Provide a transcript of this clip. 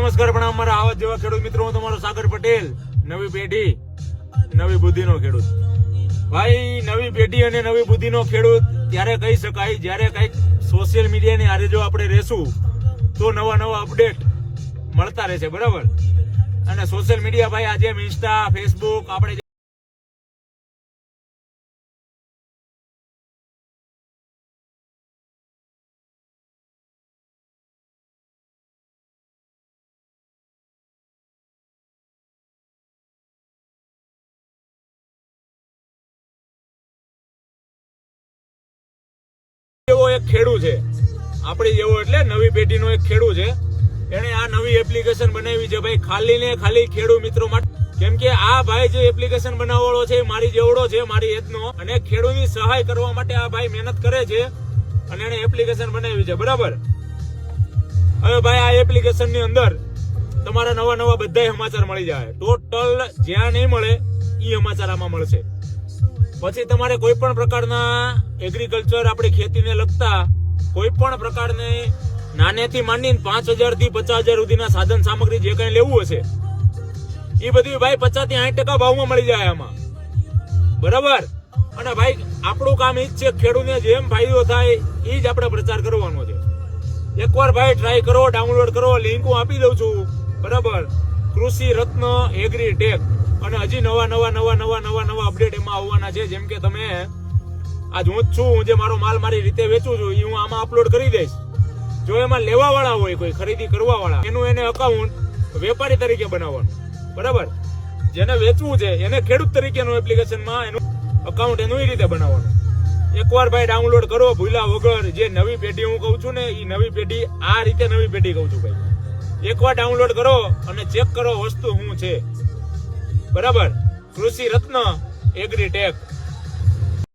નમસ્કાર પ્રણામ મારા આવા જેવા ખેડૂત મિત્રો, હું તમારો સાગર પટેલ. નવી પેઢી નવી બુદ્ધિનો ખેડૂત. ભાઈ, નવી પેઢી અને નવી બુદ્ધિનો ખેડૂત ત્યારે કહી શકાય જ્યારે કઈક સોશિયલ મીડિયાની આરે જો આપણે રહેશું તો નવા નવા અપડેટ મળતા રહેશે, બરાબર. અને સોશિયલ મીડિયા ભાઈ આજે ઇન્સ્ટા, ફેસબુક આપણે જેવો એક ખેડૂત છે, આપણી જેવો એટલે નવી પેઢીનો એક ખેડૂત છે. એને આ નવી એપ્લિકેશન બનાવી છે ભાઈ, ખાલી ને ખાલી ખેડૂત મિત્રો માટે. કેમ કે આ ભાઈ જે એપ્લિકેશન બનાવવાનો છે મારી જેવડો છે, મારી એજનો, અને ખેડૂતની સહાય કરવા માટે આ ભાઈ મહેનત કરે છે અને એને એપ્લિકેશન બનાવી છે, બરાબર. હવે ભાઈ આ એપ્લિકેશન ની અંદર તમારા નવા નવા બધા સમાચાર મળી જાય. ટોટલ જ્યાં નહીં મળે એ સમાચાર આમાં મળશે. પછી તમારે કોઈ પણ પ્રકારના એગ્રીકલ્ચર, આપણી ખેતીને લગતા કોઈ પણ પ્રકારની નાનેથી માંડીને 5,000 થી 50,000 સુધીના સાધન સામગ્રી જે કઈ લેવું હશે એ બધી ભાઈ 50 થી 60% ભાવમાં મળી જાય આમાં, બરાબર. અને ભાઈ આપણું કામ એ જ છે, ખેડૂતને જેમ ફાયદો થાય એ જ આપણે પ્રચાર કરવાનો છે. એકવાર ભાઈ ટ્રાય કરો, ડાઉનલોડ કરો, લિંક હું આપી દઉં છું, બરાબર. કૃષિ રત્ન એગ્રી ટેક. અને હજી નવા અપડેટ એમાં આવવાના છે. જેમ કે તમે આજ હું જ છું, હું જે મારો માલ મારી રીતે વેચું છું એ હું આમાં અપલોડ કરી દઈશ. જો એમાં લેવા વાળા હોય, કોઈ ખરીદી કરવા વાળા, એનું એને અકાઉન્ટ વેપારી તરીકે બનાવવાનું, બરાબર. જેને વેચવું છે એને ખેડૂત તરીકેનું એપ્લિકેશનમાં એનું અકાઉન્ટ એનું એ રીતે બનાવવાનું. એકવાર ભાઈ ડાઉનલોડ કરો ભૂલા વગર. જે નવી પેઢી હું કહું છું ને એ નવી પેઢી આ રીતે નવી પેઢી કહું છું ભાઈ. એકવાર ડાઉનલોડ કરો અને ચેક કરો વસ્તુ શું છે, બરાબર. કૃષિ રત્ન એગ્રી ટેક.